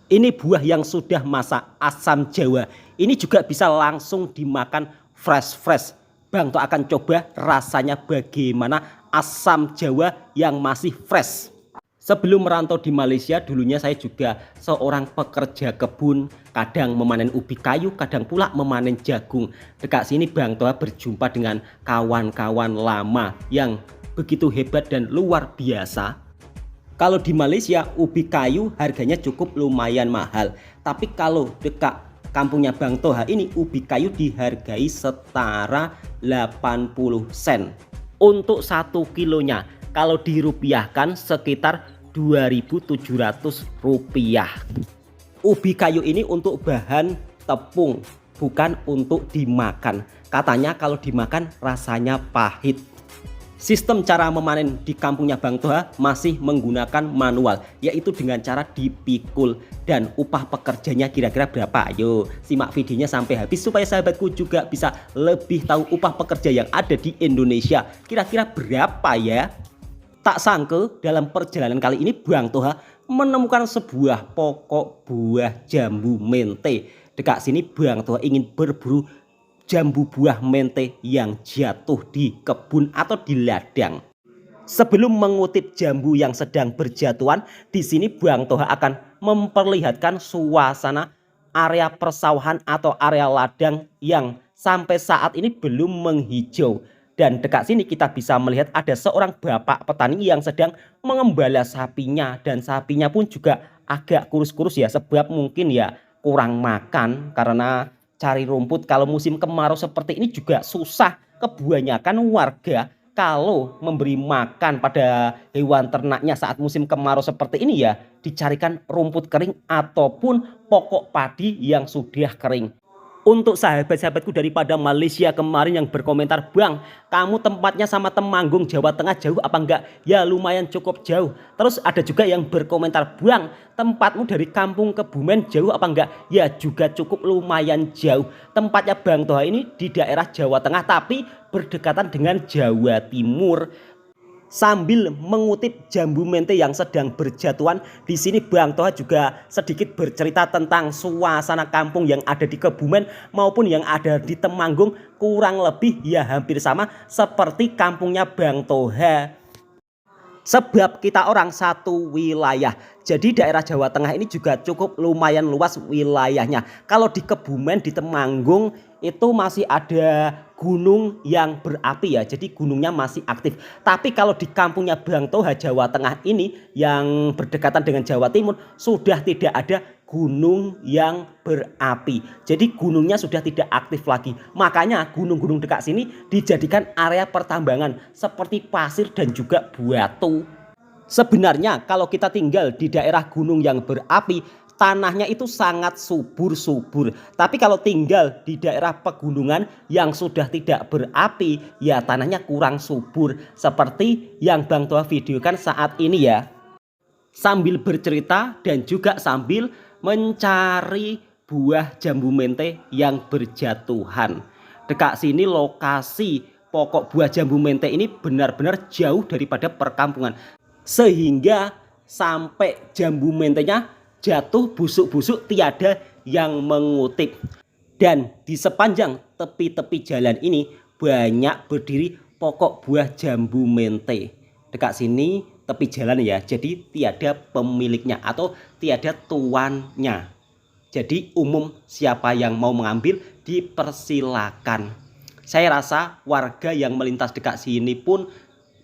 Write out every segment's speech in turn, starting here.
Ini buah yang sudah masak asam Jawa. Ini juga bisa langsung dimakan fresh-fresh. Bang Toha akan coba rasanya bagaimana asam Jawa yang masih fresh. Sebelum merantau di Malaysia, dulunya saya juga seorang pekerja kebun, kadang memanen ubi kayu, kadang pula memanen jagung. Dekat sini Bang Toha berjumpa dengan kawan-kawan lama yang begitu hebat dan luar biasa. Kalau di Malaysia, ubi kayu harganya cukup lumayan mahal. Tapi kalau dekat kampungnya Bang Toha ini, ubi kayu dihargai setara 80 sen. Untuk 1 kilonya, kalau dirupiahkan sekitar 2.700 rupiah. Ubi kayu ini untuk bahan tepung, bukan untuk dimakan. Katanya kalau dimakan rasanya pahit. Sistem cara memanen di kampungnya Bang Toha masih menggunakan manual, yaitu dengan cara dipikul. Dan upah pekerjanya kira-kira berapa? Ayo simak videonya sampai habis supaya sahabatku juga bisa lebih tahu upah pekerja yang ada di Indonesia kira-kira berapa ya. Tak sangka dalam perjalanan kali ini Bang Toha menemukan sebuah pokok buah jambu mente. Dekat sini Bang Toha ingin berburu jambu buah mente yang jatuh di kebun atau di ladang. Sebelum mengutip jambu yang sedang berjatuhan, di sini Bang Toha akan memperlihatkan suasana area persawahan atau area ladang yang sampai saat ini belum menghijau. Dan dekat sini kita bisa melihat ada seorang bapak petani yang sedang mengembala sapinya, dan sapinya pun juga agak kurus-kurus ya, sebab mungkin ya kurang makan karena cari rumput kalau musim kemarau seperti ini juga susah. Kebanyakan warga kalau memberi makan pada hewan ternaknya saat musim kemarau seperti ini ya dicarikan rumput kering ataupun pokok padi yang sudah kering. Untuk sahabat-sahabatku daripada Malaysia kemarin yang berkomentar, "Bang, kamu tempatnya sama Temanggung, Jawa Tengah jauh apa enggak?" Ya lumayan cukup jauh. Terus ada juga yang berkomentar, "Bang, tempatmu dari Kampung Kebumen jauh apa enggak?" Ya juga cukup lumayan jauh. Tempatnya Bang Toha ini di daerah Jawa Tengah tapi berdekatan dengan Jawa Timur. Sambil mengutip jambu mente yang sedang berjatuhan, di sini Bang Toha juga sedikit bercerita tentang suasana kampung yang ada di Kebumen maupun yang ada di Temanggung, kurang lebih ya hampir sama seperti kampungnya Bang Toha. Sebab kita orang satu wilayah. Jadi daerah Jawa Tengah ini juga cukup lumayan luas wilayahnya. Kalau di Kebumen, di Temanggung itu masih ada gunung yang berapi ya. Jadi gunungnya masih aktif. Tapi kalau di kampungnya Bang Toha Jawa Tengah ini yang berdekatan dengan Jawa Timur sudah tidak ada gunung yang berapi. Jadi gunungnya sudah tidak aktif lagi. Makanya gunung-gunung dekat sini dijadikan area pertambangan seperti pasir dan juga batu. Sebenarnya kalau kita tinggal di daerah gunung yang berapi, tanahnya itu sangat subur-subur. Tapi kalau tinggal di daerah pegunungan yang sudah tidak berapi, ya tanahnya kurang subur. Seperti yang Bang Toha videokan saat ini ya. Sambil bercerita dan juga sambil mencari buah jambu mente yang berjatuhan. Dekat sini lokasi pokok buah jambu mente ini benar-benar jauh daripada perkampungan. Sehingga sampai jambu mentenya jatuh busuk-busuk tiada yang mengutip. Dan di sepanjang tepi-tepi jalan ini banyak berdiri pokok buah jambu mente. Dekat sini tepi jalan ya, jadi tiada pemiliknya atau tiada tuannya. Jadi umum siapa yang mau mengambil dipersilakan. Saya rasa warga yang melintas dekat sini pun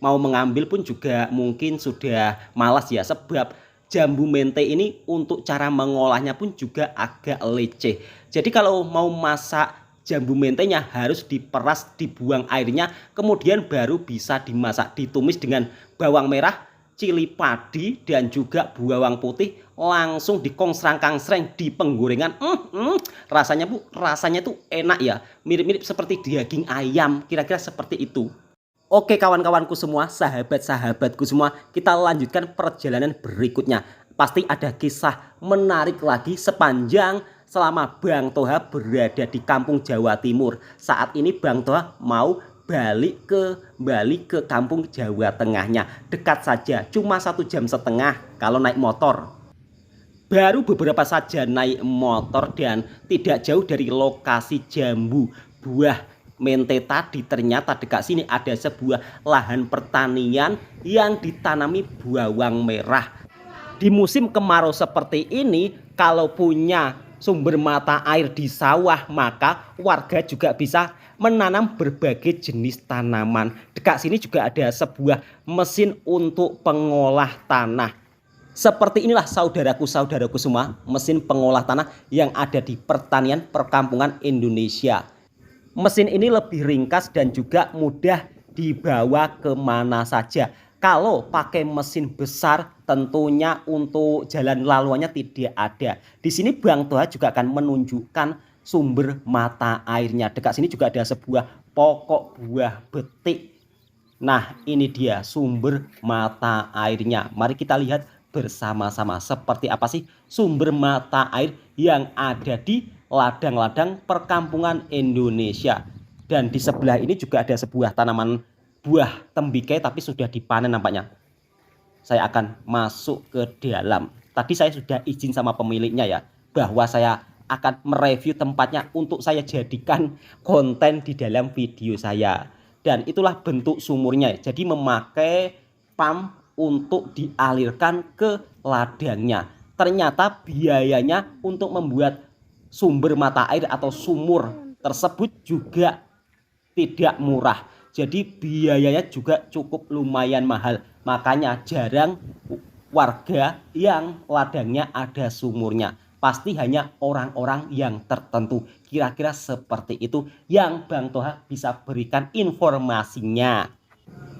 mau mengambil pun juga mungkin sudah malas ya, sebab jambu mente ini untuk cara mengolahnya pun juga agak leceh. Jadi kalau mau masak jambu mentenya harus diperas, dibuang airnya, kemudian baru bisa dimasak, ditumis dengan bawang merah, cili padi dan juga bawang putih, langsung dikongsrang-kangsreng di penggorengan. Rasanya Bu, rasanya tuh enak ya, mirip-mirip seperti daging ayam, kira-kira seperti itu. Oke kawan-kawanku semua, sahabat-sahabatku semua, kita lanjutkan perjalanan berikutnya. Pasti ada kisah menarik lagi sepanjang selama Bang Toha berada di kampung Jawa Timur. Saat ini Bang Toha mau balik ke kampung Jawa Tengahnya. Dekat saja, cuma 1,5 jam kalau naik motor. Baru beberapa saja naik motor dan tidak jauh dari lokasi jambu buah mente tadi, ternyata dekat sini ada sebuah lahan pertanian yang ditanami bawang merah. Di musim kemarau seperti ini, kalau punya sumber mata air di sawah, maka warga juga bisa menanam berbagai jenis tanaman. Dekat sini juga ada sebuah mesin untuk pengolah tanah. Seperti inilah saudaraku-saudaraku semua, mesin pengolah tanah yang ada di pertanian perkampungan Indonesia. Mesin ini lebih ringkas dan juga mudah dibawa kemana saja. Kalau pakai mesin besar tentunya untuk jalan laluannya tidak ada. Di sini Bang Toha juga akan menunjukkan sumber mata airnya. Dekat sini juga ada sebuah pokok buah betik. Nah, ini dia sumber mata airnya. Mari kita lihat bersama-sama seperti apa sih sumber mata air yang ada di ladang-ladang perkampungan Indonesia. Dan di sebelah ini juga ada sebuah tanaman buah tembikai tapi sudah dipanen nampaknya. Saya akan masuk ke dalam. Tadi saya sudah izin sama pemiliknya ya, bahwa saya akan mereview tempatnya untuk saya jadikan konten di dalam video saya. Dan itulah bentuk sumurnya. Jadi memakai pump untuk dialirkan ke ladangnya. Ternyata biayanya untuk membuat sumber mata air atau sumur tersebut juga tidak murah. Jadi biayanya juga cukup lumayan mahal. Makanya jarang warga yang ladangnya ada sumurnya. Pasti hanya orang-orang yang tertentu. Kira-kira seperti itu yang Bang Toha bisa berikan informasinya.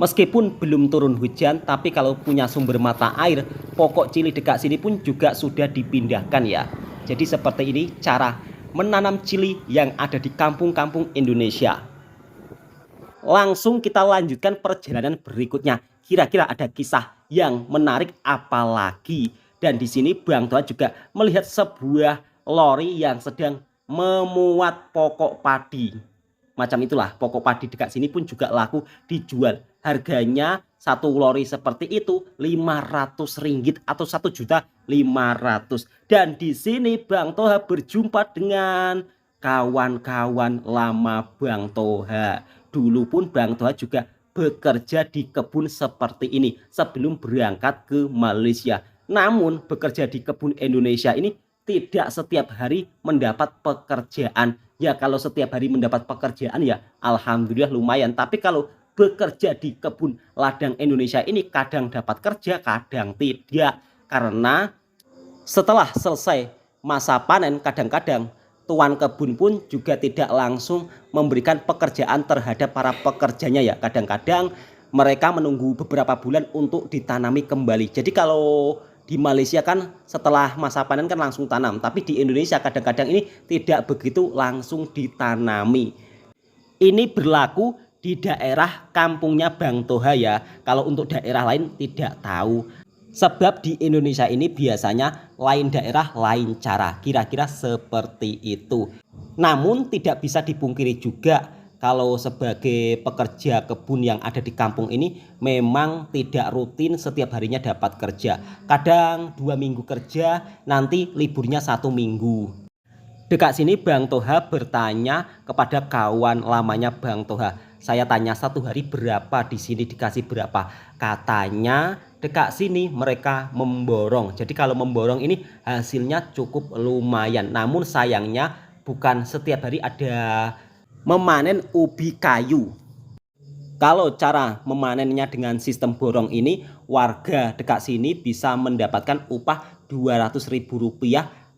Meskipun belum turun hujan, tapi kalau punya sumber mata air, pokok cili dekat sini pun juga sudah dipindahkan ya. Jadi seperti ini cara menanam cili yang ada di kampung-kampung Indonesia. Langsung kita lanjutkan perjalanan berikutnya. Kira-kira ada kisah yang menarik apa lagi? Dan di sini Bang Toha juga melihat sebuah lori yang sedang memuat pokok padi. Macam itulah, pokok padi dekat sini pun juga laku dijual. Harganya satu lori seperti itu 500 ringgit atau 1.500.000. Dan di sini Bang Toha berjumpa dengan kawan-kawan lama Bang Toha. Dulu pun Bang Toha juga bekerja di kebun seperti ini sebelum berangkat ke Malaysia. Namun bekerja di kebun Indonesia ini tidak setiap hari mendapat pekerjaan. Ya kalau setiap hari mendapat pekerjaan ya alhamdulillah lumayan. Tapi kalau bekerja di kebun ladang Indonesia ini kadang dapat kerja, kadang tidak. Karena setelah selesai masa panen kadang-kadang tuan kebun pun juga tidak langsung memberikan pekerjaan terhadap para pekerjanya ya. Kadang-kadang mereka menunggu beberapa bulan untuk ditanami kembali. Jadi kalau di Malaysia kan setelah masa panen kan langsung tanam. Tapi di Indonesia kadang-kadang ini tidak begitu langsung ditanami. Ini berlaku di daerah kampungnya Bang Toha ya. Kalau untuk daerah lain tidak tahu. Sebab di Indonesia ini biasanya lain daerah lain cara. Kira-kira seperti itu. Namun tidak bisa dipungkiri juga kalau sebagai pekerja kebun yang ada di kampung ini memang tidak rutin setiap harinya dapat kerja. Kadang 2 minggu kerja, nanti liburnya 1 minggu. Dekat sini Bang Toha bertanya kepada kawan lamanya Bang Toha. Saya tanya 1 hari berapa, di sini dikasih berapa. Katanya dekat sini mereka memborong. Jadi kalau memborong ini hasilnya cukup lumayan. Namun sayangnya bukan setiap hari ada memanen ubi kayu. Kalau cara memanennya dengan sistem borong ini, warga dekat sini bisa mendapatkan upah Rp200.000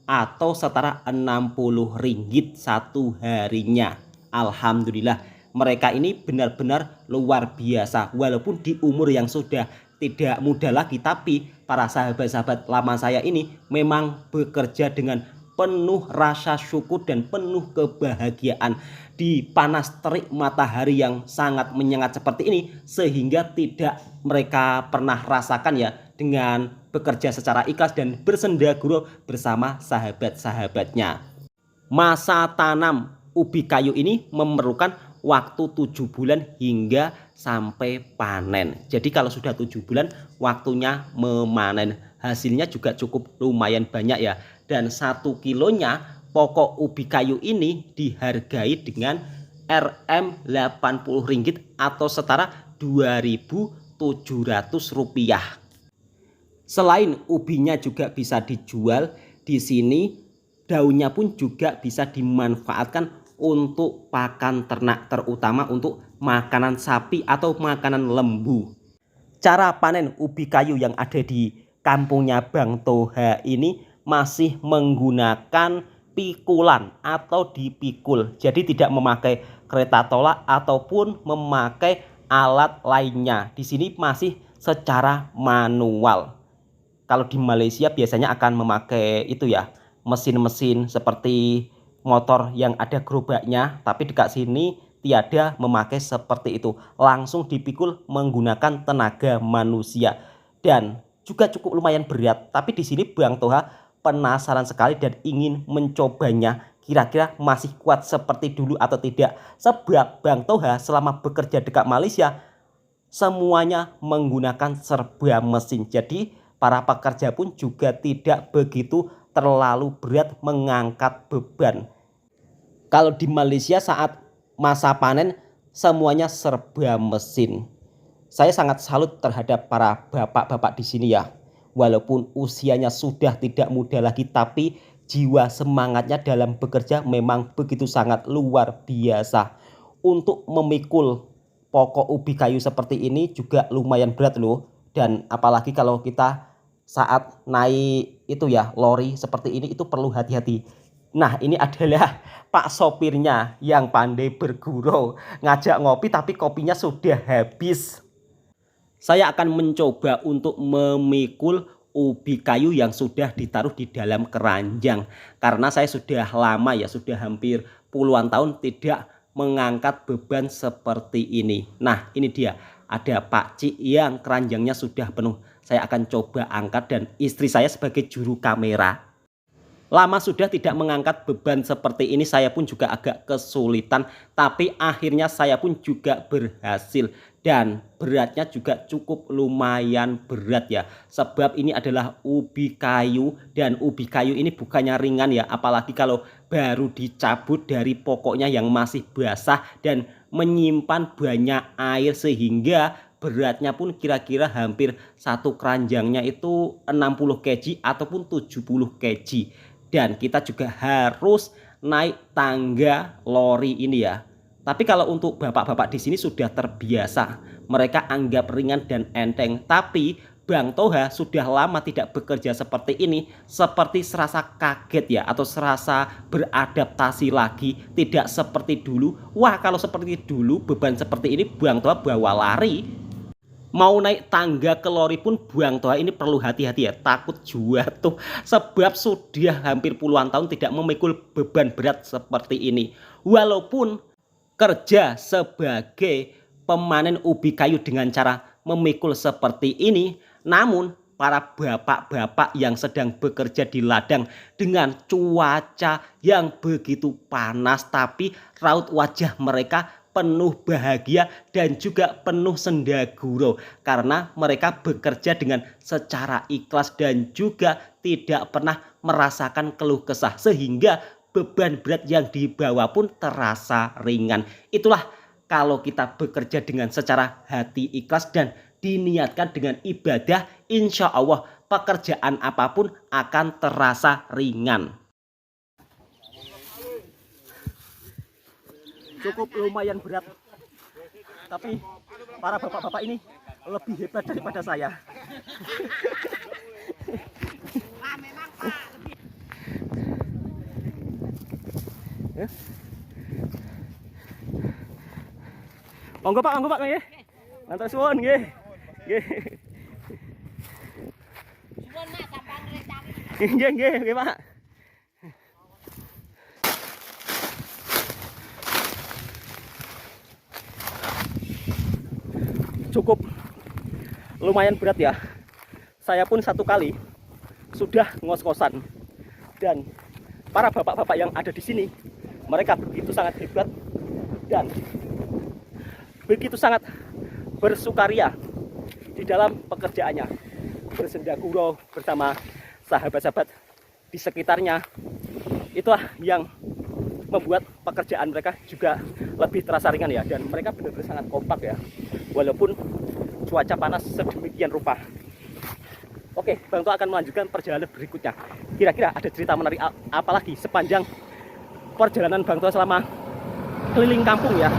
atau setara 60 ringgit satu harinya. Alhamdulillah, mereka ini benar-benar luar biasa. Walaupun di umur yang sudah tidak muda lagi, tapi para sahabat-sahabat lama saya ini memang bekerja dengan penuh rasa syukur dan penuh kebahagiaan di panas terik matahari yang sangat menyengat seperti ini, sehingga tidak mereka pernah rasakan ya dengan bekerja secara ikhlas dan bersendaguro bersama sahabat-sahabatnya. Masa tanam ubi kayu ini memerlukan waktu 7 bulan hingga sampai panen. Jadi kalau sudah 7 bulan waktunya memanen. hasilnya juga cukup lumayan banyak ya. Dan 1 kilonya pokok ubi kayu ini dihargai dengan Rp80 atau setara Rp2.700. Selain ubinya juga bisa dijual, di sini daunnya pun juga bisa dimanfaatkan untuk pakan ternak, terutama untuk makanan sapi atau makanan lembu. Cara panen ubi kayu yang ada di kampungnya Bang Toha ini masih menggunakan pikulan atau dipikul. Jadi tidak memakai kereta tolak ataupun memakai alat lainnya. Di sini masih secara manual. Kalau di Malaysia biasanya akan memakai itu ya, mesin-mesin seperti motor yang ada gerobaknya, tapi dekat sini tiada memakai seperti itu. Langsung dipikul menggunakan tenaga manusia dan juga cukup lumayan berat. Tapi di sini Bang Toha penasaran sekali dan ingin mencobanya. Kira-kira masih kuat seperti dulu atau tidak? Sebab Bang Toha selama bekerja dekat Malaysia semuanya menggunakan serba mesin. Jadi para pekerja pun juga tidak begitu terlalu berat mengangkat beban. Kalau di Malaysia saat masa panen semuanya serba mesin. Saya sangat salut terhadap para bapak-bapak di sini ya. Walaupun usianya sudah tidak muda lagi, tapi jiwa semangatnya dalam bekerja memang begitu sangat luar biasa. Untuk memikul pokok ubi kayu seperti ini juga lumayan berat loh. Dan apalagi kalau kita saat naik itu ya lori seperti ini itu perlu hati-hati. Nah, ini adalah Pak sopirnya yang pandai bergurau, ngajak ngopi tapi kopinya sudah habis. Saya akan mencoba untuk memikul ubi kayu yang sudah ditaruh di dalam keranjang. Karena saya sudah lama ya, sudah hampir puluhan tahun tidak mengangkat beban seperti ini. Nah, ini dia. Ada Pak Cik yang keranjangnya sudah penuh. Saya akan coba angkat dan istri saya sebagai juru kamera. Lama sudah tidak mengangkat beban seperti ini, saya pun juga agak kesulitan. Tapi akhirnya saya pun juga berhasil. Dan beratnya juga cukup lumayan berat ya. Sebab ini adalah ubi kayu. Dan ubi kayu ini bukannya ringan ya. Apalagi kalau baru dicabut dari pokoknya yang masih basah dan menyimpan banyak air, sehingga beratnya pun kira-kira hampir satu keranjangnya itu 60 kg ataupun 70 kg. Dan kita juga harus naik tangga lori ini ya. Tapi kalau untuk bapak-bapak di sini sudah terbiasa, mereka anggap ringan dan enteng. Tapi Bang Toha sudah lama tidak bekerja seperti ini, seperti serasa kaget ya, atau serasa beradaptasi lagi, tidak seperti dulu. Wah, kalau seperti dulu beban seperti ini Bang Toha bawa lari. Mau naik tangga ke lori pun Bang Toha ini perlu hati-hati ya, takut jatuh. Sebab sudah hampir puluhan tahun tidak memikul beban berat seperti ini. Walaupun kerja sebagai pemanen ubi kayu dengan cara memikul seperti ini, namun para bapak-bapak yang sedang bekerja di ladang dengan cuaca yang begitu panas, tapi raut wajah mereka penuh bahagia dan juga penuh senda gurau karena mereka bekerja dengan secara ikhlas dan juga tidak pernah merasakan keluh kesah, sehingga beban berat yang dibawa pun terasa ringan. Itulah kalau kita bekerja dengan secara hati ikhlas dan diniatkan dengan ibadah, insya Allah pekerjaan apapun akan terasa ringan. Cukup lumayan berat, tapi para bapak-bapak ini lebih hebat daripada saya. Monggo Pak, nggih. Matur suwun nggih. Nggih. Suwun Mas, sampun ngrecaki. Nggih Pak. Cukup lumayan berat ya. Saya pun satu kali sudah ngos-ngosan, dan para bapak-bapak yang ada di sini mereka begitu sangat hebat dan begitu sangat bersukaria di dalam pekerjaannya. bersendaguro bersama sahabat-sahabat di sekitarnya. Itulah yang membuat pekerjaan mereka juga lebih terasa ringan ya, dan mereka benar-benar sangat kompak ya, walaupun cuaca panas sedemikian rupa. Oke, Bang Toha akan melanjutkan perjalanan berikutnya. Kira-kira ada cerita menarik apa lagi sepanjang perjalanan Bang Toha selama keliling kampung ya.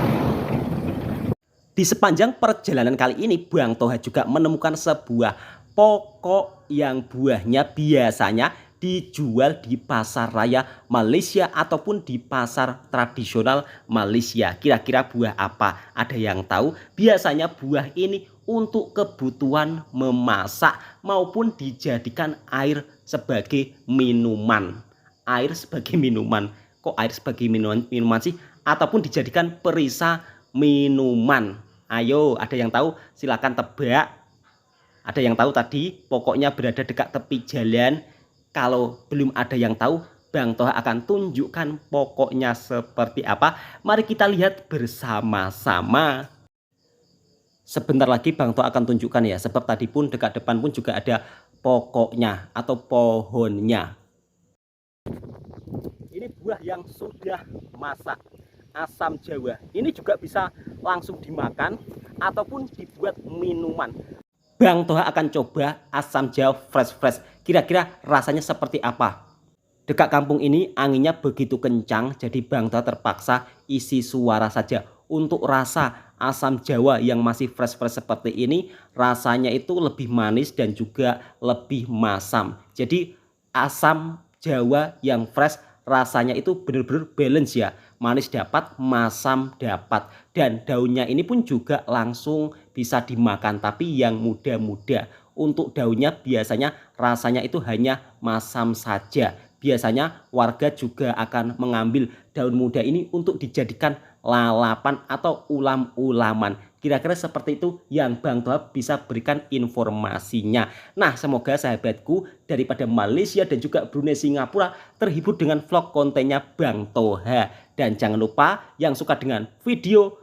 Di sepanjang perjalanan kali ini, Bang Toha juga menemukan sebuah pokok yang buahnya biasanya dijual di pasar raya Malaysia ataupun di pasar tradisional Malaysia. Kira-kira buah apa? Ada yang tahu? Biasanya buah ini untuk kebutuhan memasak maupun dijadikan air sebagai minuman. Air sebagai minuman. Kok air sebagai minuman sih? Ataupun dijadikan perisa minuman. Ayo, ada yang tahu? Silakan tebak. Ada yang tahu tadi pokoknya berada dekat tepi jalan. Kalau belum ada yang tahu, Bang Toha akan tunjukkan pokoknya seperti apa. Mari kita lihat bersama-sama. Sebentar lagi Bang Toha akan tunjukkan ya, sebab tadi pun dekat depan pun juga ada pokoknya atau pohonnya. Ini buah yang sudah masak, asam jawa. Ini juga bisa langsung dimakan ataupun dibuat minuman. Bang Toha akan coba asam jawa fresh. Kira-kira rasanya seperti apa? Dekat kampung ini anginnya begitu kencang, jadi Bang Toha terpaksa isi suara saja. Untuk rasa asam jawa yang masih fresh seperti ini, rasanya itu lebih manis dan juga lebih masam. Jadi asam jawa yang fresh rasanya itu benar-benar balance ya. Manis dapat, masam dapat. Dan daunnya ini pun juga langsung bisa dimakan, tapi yang muda-muda. Untuk daunnya biasanya rasanya itu hanya masam saja. Biasanya warga juga akan mengambil daun muda ini untuk dijadikan lalapan atau ulam-ulaman. Kira-kira seperti itu yang Bang Toha bisa berikan informasinya. Nah, semoga sahabatku daripada Malaysia dan juga Brunei Singapura terhibur dengan vlog kontennya Bang Toha. Dan jangan lupa yang suka dengan video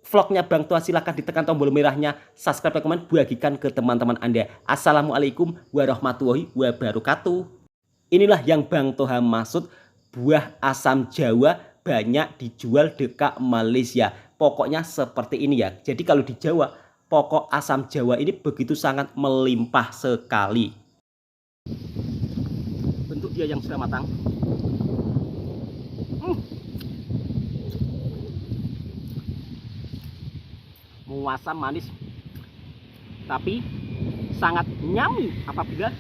vlognya Bang Toha silahkan ditekan tombol merahnya, subscribe, komen, bagikan ke teman-teman Anda. Assalamualaikum warahmatullahi wabarakatuh. Inilah yang Bang Toha maksud, buah asam jawa banyak dijual dekat Malaysia. Pokoknya seperti ini ya. Jadi kalau di Jawa, pokok asam jawa ini begitu sangat melimpah sekali. Bentuk dia yang sudah matang. Muasam manis, tapi sangat nyami apabila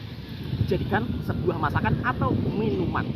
dijadikan sebuah masakan atau minuman.